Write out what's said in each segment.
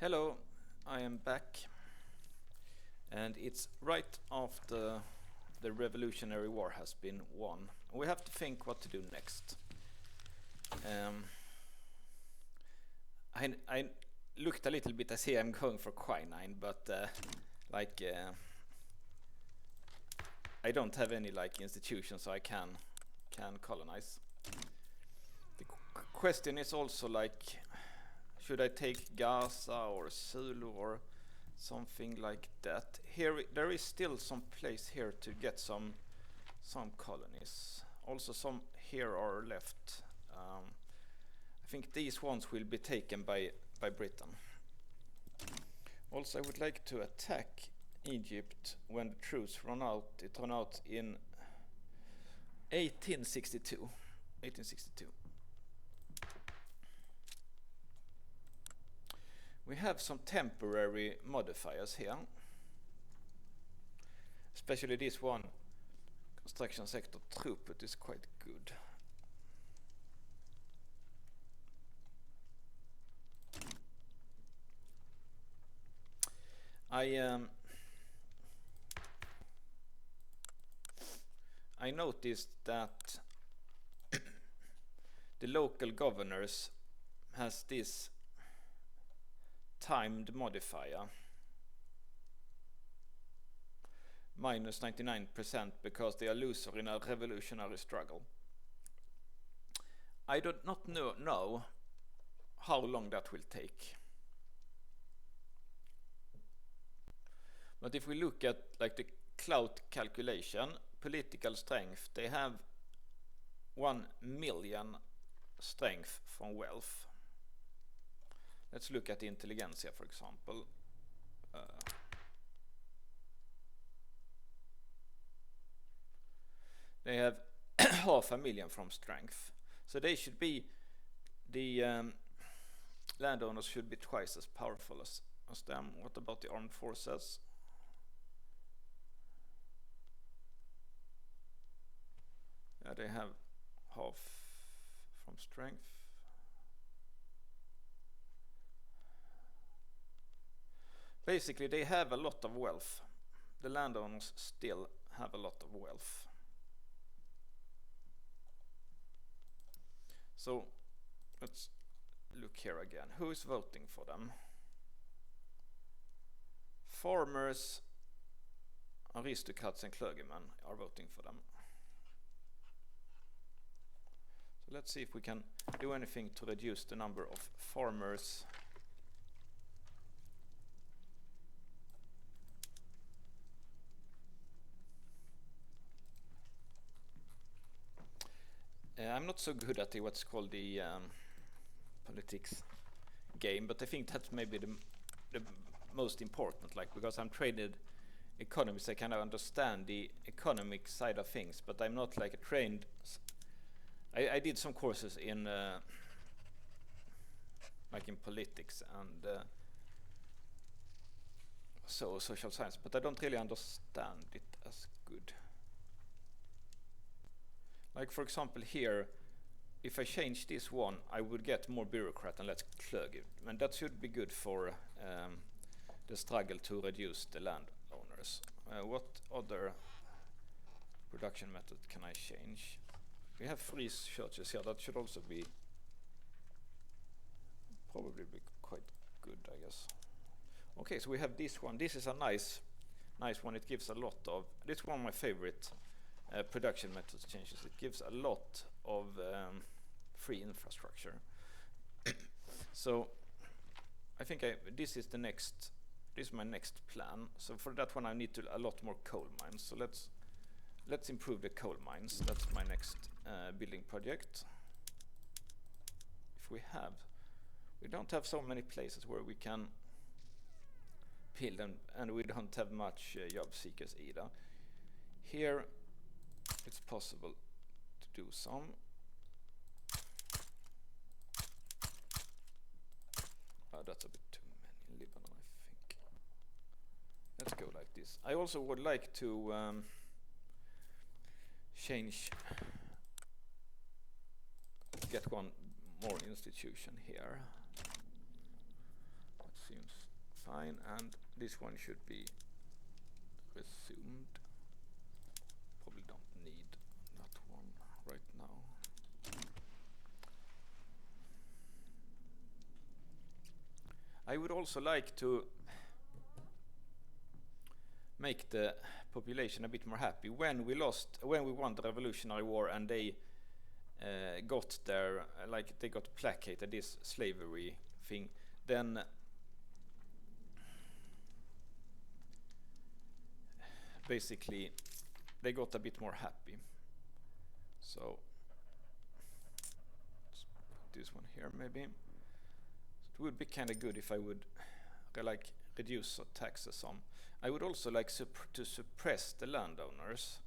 Hello, I am back, and it's right after the Revolutionary War has been won. We have to think what to do next. I looked a little bit. I see I'm going for quinine, but I don't have any institutions, so I can colonize. The question is also should I take Gaza or Zulu or something like that? Here there is still some place here to get some colonies. Also some here are left. I think these ones will be taken by Britain. Also, I would like to attack Egypt when the truce run out. It ran out in 1862. We have some temporary modifiers here, especially this one. Construction sector throughput is quite good. I noticed that the local governors has this timed modifier minus 99% because they are loser in a revolutionary struggle. I do not know how long that will take. But if we look at the clout calculation, political strength, they have 1 million strength from wealth. Let's look at the intelligentsia, for example. They have 500,000 from strength. So they should be, the landowners should be twice as powerful as them. What about the armed forces? Yeah, they have half from strength. Basically, they have a lot of wealth. The landowners still have a lot of wealth. So let's look here again. Who is voting for them? Farmers, aristocrats and clergymen are voting for them. So let's see if we can do anything to reduce the number of farmers. I'm not so good at what's called the politics game, but I think that's maybe the most important, because I'm trained economist, I kind of understand the economic side of things, but I'm not a trained. I did some courses in in politics and social science, but I don't really understand it as good. For example here, if I change this one, I would get more bureaucrat and less clergy, and that should be good for the struggle to reduce the landowners. What other production method can I change? We have 3 churches here. That should also be probably be quite good, I guess. Okay, so we have this one. This is a nice one. It gives a lot of. This is one of my favorite production methods changes. It gives a lot of free infrastructure. So I think this is my next plan. So for that one I need a lot more coal mines. So let's improve the coal mines. That's my next building project. If we don't have so many places where we can build them, and we don't have much job seekers either. Here it's possible to do some. That's a bit too many in Lebanon, I think. Let's go like this. I also would like to get one more institution here. Let's seems fine, and this one should be resumed. Probably don't need that one right now. I would also like to make the population a bit more happy. When we won the Revolutionary War and they got their, they got placated this slavery thing, then basically they got a bit more happy. So let's put this one here maybe. It would be kind of good if I would reduce taxes some. I would also like to suppress the landowners.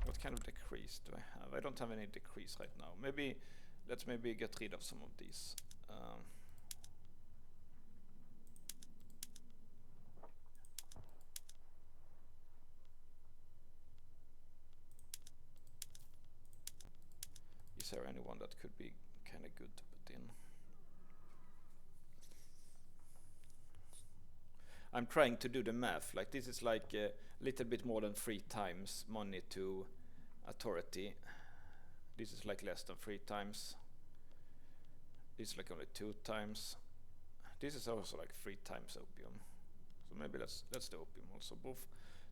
What kind of decrease do I have? I don't have any decrease right now. Let's maybe get rid of some of these. Is there anyone that could be kind of good to put in? I'm trying to do the math. This is a little bit more than 3 times money to authority. This is less than 3 times. This is only 2 times. This is also 3 times opium. So maybe let's do opium also. Both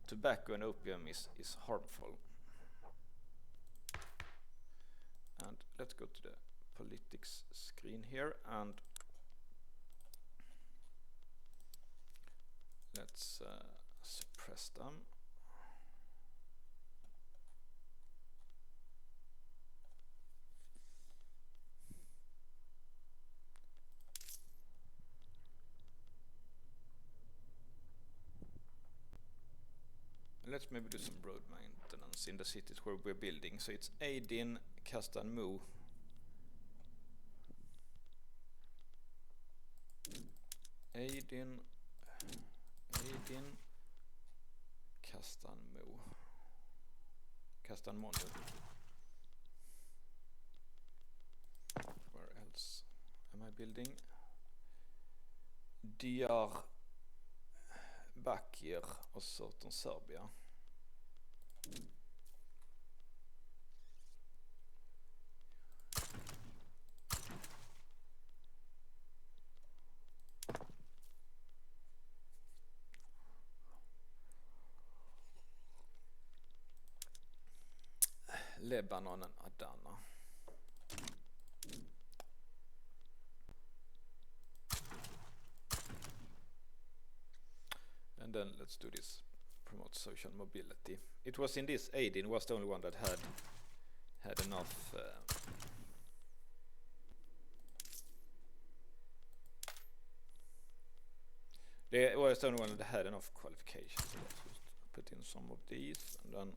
tobacco and opium is harmful. And let's go to the politics screen here and let's suppress them. Let's maybe do some road maintenance in the cities where we're building. So it's Aydin, Kastanmu, Aydin, Kastanmonu. Where else am I building? Diyarbakir och Southern Serbia. Lebanon and Adana. And then let's do this, promote social mobility. It was in this Aydin was the only one that had enough they was the only one that had enough qualifications. So let's just put in some of these and then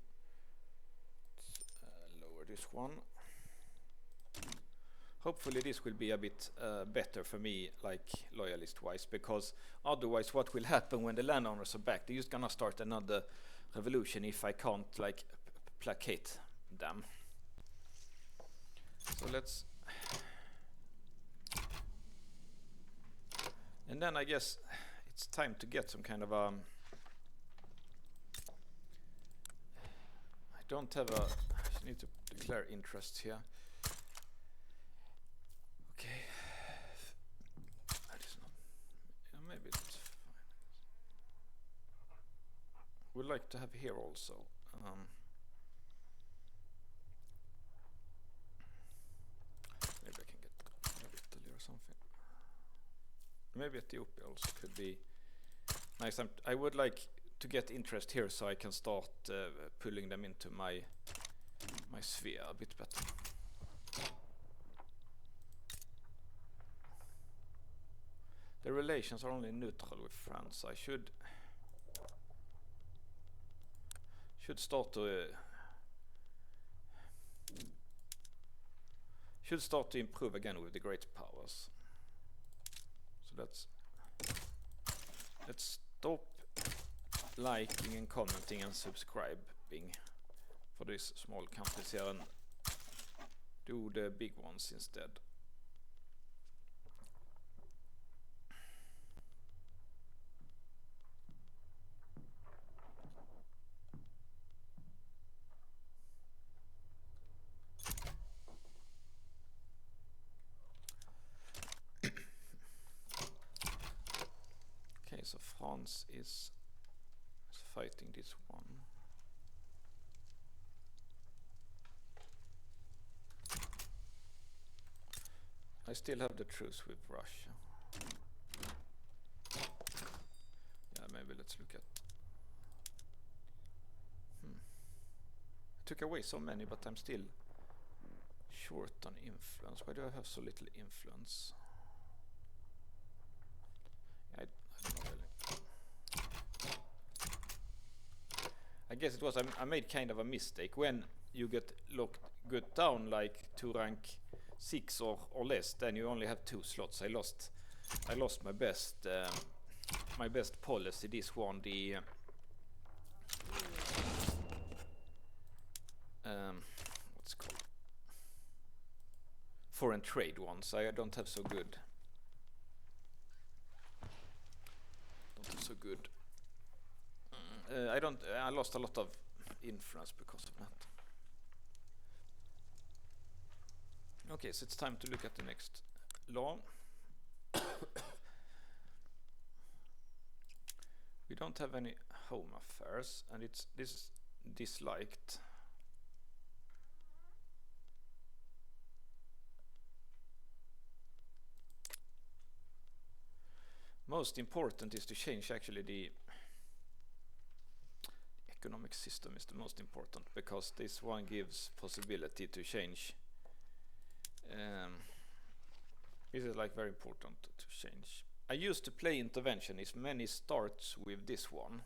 lower this one. Hopefully this will be a bit better for me, loyalist wise, because otherwise what will happen when the landowners are back? They're just gonna start another revolution if I can't placate them. So let's, and then I guess it's time to get some kind of I don't have I need to declare interest here. Okay, that is not, maybe it's fine. We'd like to have here also maybe I can get Italy or something. Maybe Ethiopia also could be nice. I would like to get interest here so I can start pulling them into my sphere a bit better. The relations are only neutral with France. I should start to improve again with the great powers. So let's stop liking and commenting and subscribing for these small countries here and do the big ones instead. so France is fighting this one. I still have the truce with Russia. Yeah, maybe let's look at... I took away so many, but I'm still short on influence. Why do I have so little influence? I don't know really. I guess it was I made kind of a mistake. When you get down like to rank 6 or less, then you only have 2 slots. I lost my best policy. This one, the what's it called? Foreign trade ones. I don't have so good. I lost a lot of influence because of that. Okay, so it's time to look at the next law. We don't have any home affairs, and this is disliked. Most important is to change actually the economic system is the most important, because this one gives possibility to change. This is like very important to change. I used to play interventionist. Many starts with this one.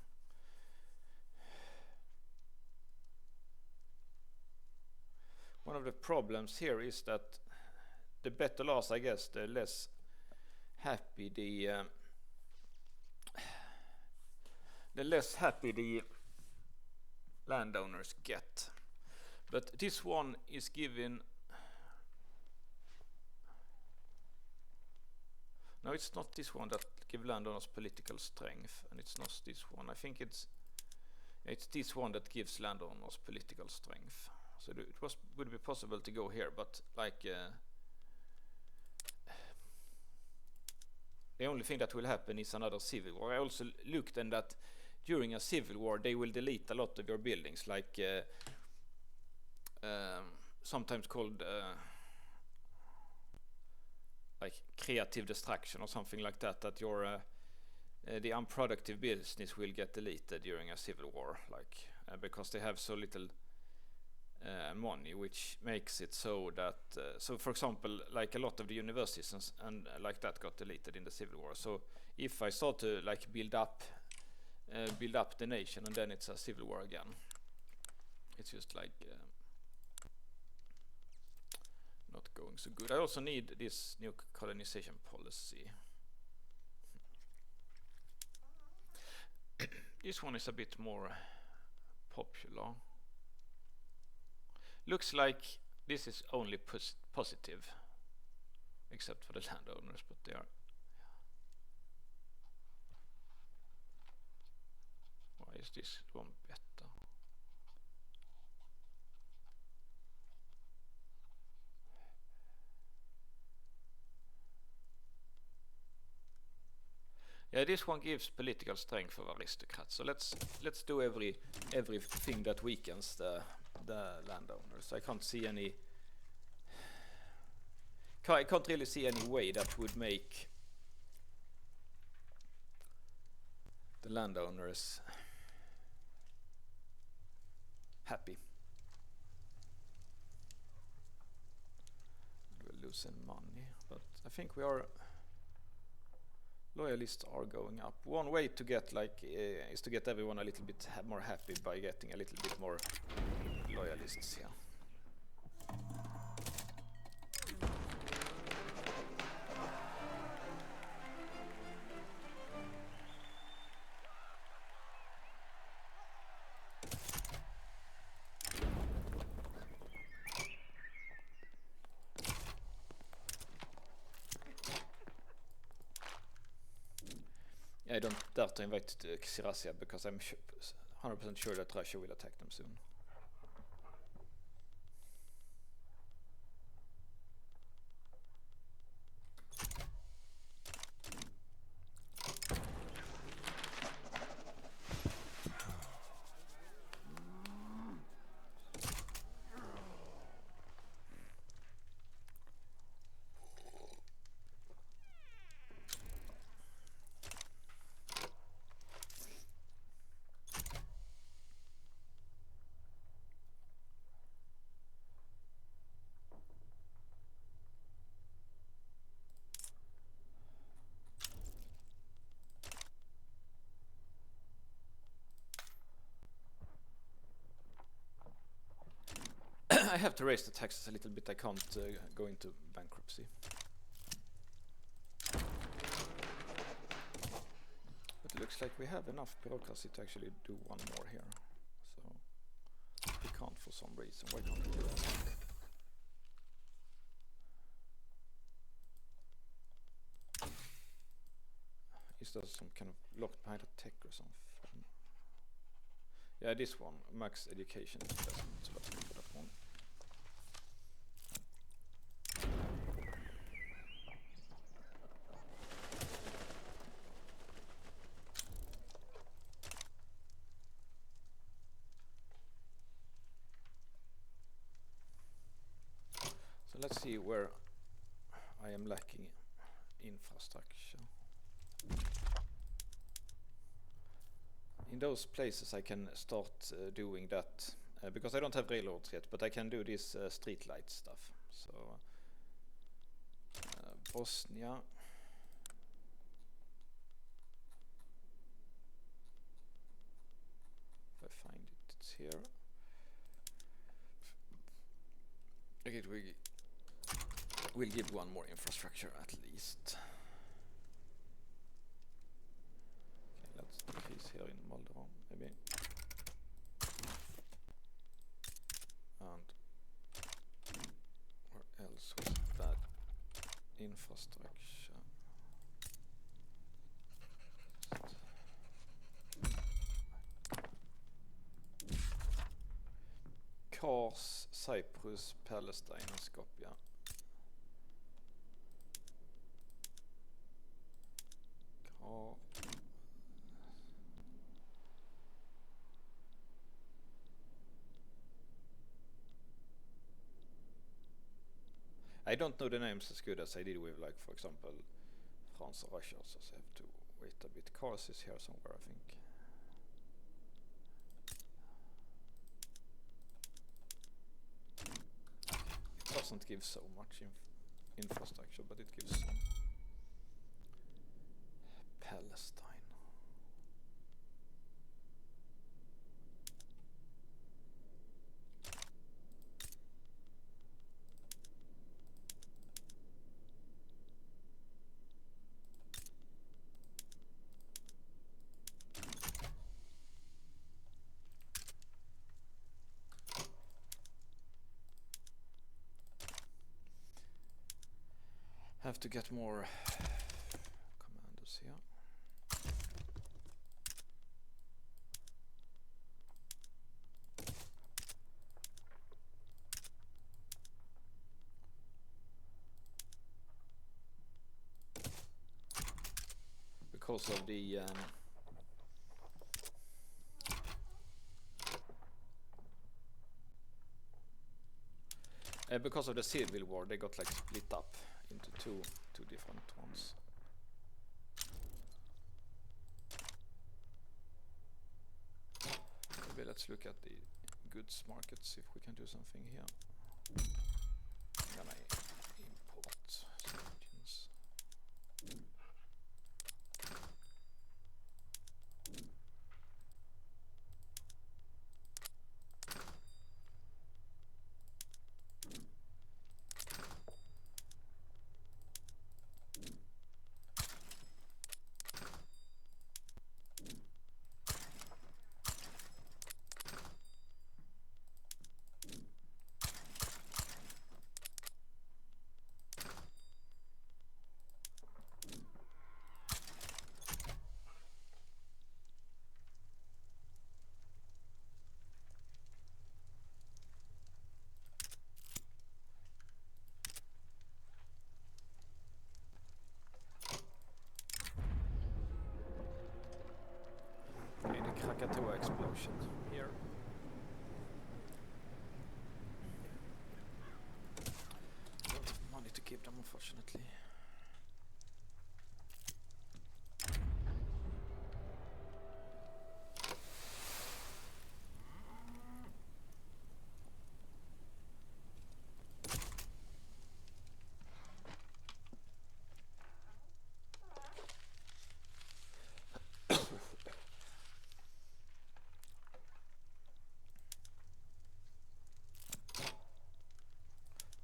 One of the problems here is that the better laws, I guess, the less happy the landowners get. But this one is given... No, it's not this one that gives landowners political strength, and it's not this one. I think it's this one that gives landowners political strength. So would be possible to go here, but like the only thing that will happen is another civil war. I also looked in that during a civil war they will delete a lot of your buildings, like sometimes called like creative destruction or something like that, that your the unproductive business will get deleted during a civil war, like because they have so little money, which makes it so that so for example, like a lot of the universities and like that got deleted in the civil war. So if I start to like build up the nation and then it's a civil war again, it's just like not going so good. I also need this new colonization policy. This one is a bit more popular. Looks like this is only positive, except for the landowners, but they are... Why is this one better? Yeah, this one gives political strength for aristocrats. So let's do everything that weakens the landowners. I can't really see any way that would make the landowners happy. We're losing money, but I think loyalists are going up. One way to get is to get everyone a little bit more happy by getting a little bit more loyalists here. I don't dare to invite Xirasia because I'm 100% sure that Russia will attack them soon. I have to raise the taxes a little bit. I can't go into bankruptcy. But it looks like we have enough bureaucracy to actually do one more here. So we can't for some reason. Why can't we do that? Is there some kind of locked behind a tech or something? Yeah, this one, max education investment, so let's go for that one. So let's see where I am lacking infrastructure. In those places I can start doing that because I don't have railroads yet, but I can do this street light stuff. So Bosnia, if I find it, it's here. Okay, we'll give one more infrastructure at least. Piece here in Moldova, maybe. And where else was that infrastructure? Kars, Cyprus, Palestine, and Skopje. I don't know the names as good as I did with, like, for example, France or Russia, so I have to wait a bit. Kars is here somewhere, I think. It doesn't give so much infrastructure, but it gives some. Palestine. Have to get more commanders here. Because of the because of the civil war, they got like split up into two different ones. Maybe let's look at the goods markets, if we can do something here. I'm gonna import some engines. Krakatoa explosion here. Don't have money to keep them, unfortunately.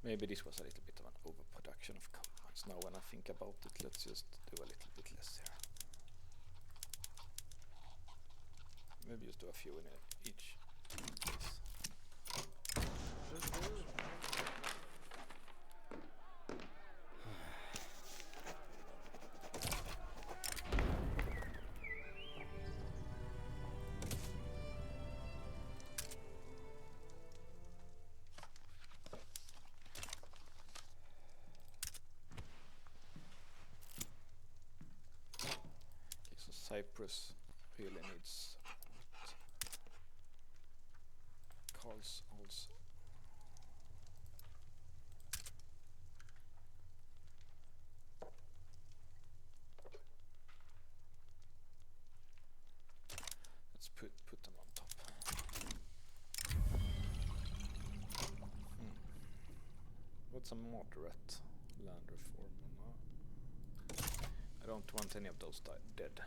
Maybe this was a little bit of an overproduction of commands. Now when I think about it, let's just do a little bit less here. Maybe just do a few in each case. Cyprus really needs calls also. Let's put them on top. What's a moderate land reform? No. I don't want any of those dead.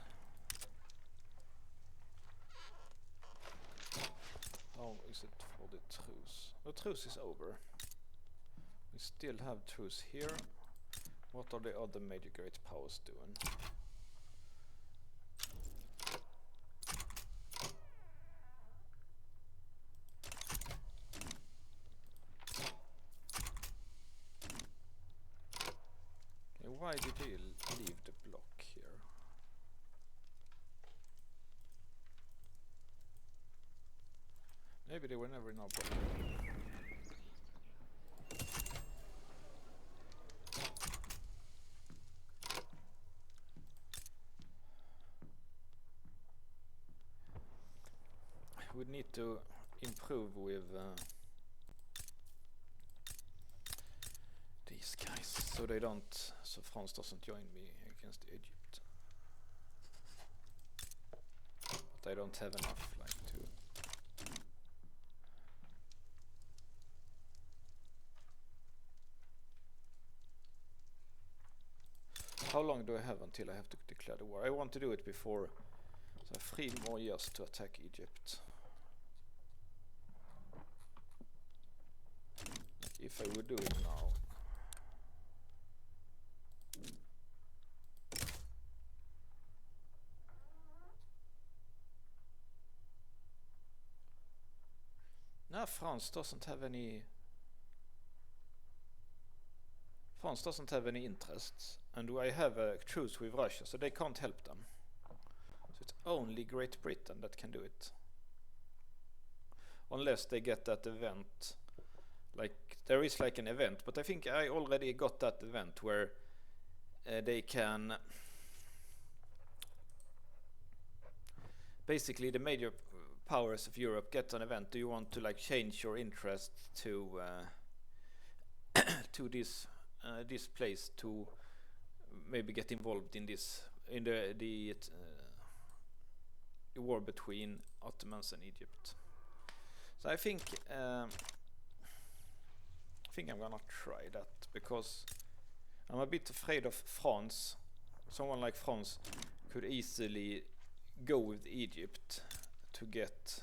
How is it for the truce? The truce is over. We still have truce here. What are the other major great powers doing? Okay, why did he leave the block here? Maybe they were never in our block. We need to improve with these guys, so they don't, so France doesn't join me against Egypt. But I don't have enough, like, to. How long do I have until I have to declare the war? I want to do it before, so I have 3 more years to attack Egypt. Like if I would do it now. No, France doesn't have any interests, and I have a truce with Russia, so they can't help them. So it's only Great Britain that can do it. Unless they get that event. Like, there is like an event, but I think I already got that event where they can. Basically, the major powers of Europe get an event. Do you want to like change your interest to to this place to maybe get involved in this the war between Ottomans and Egypt? So I think I'm gonna try that, because I'm a bit afraid of France. Someone like France could easily go with Egypt to get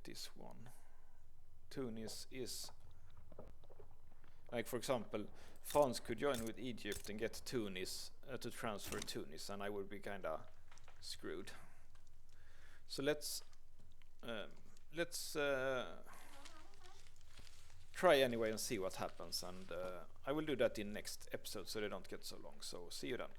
this one. Tunis is, like, for example, France could join with Egypt and get Tunis to transfer Tunis, and I would be kinda screwed. So let's try anyway and see what happens, and I will do that in next episode so they don't get so long. So see you then.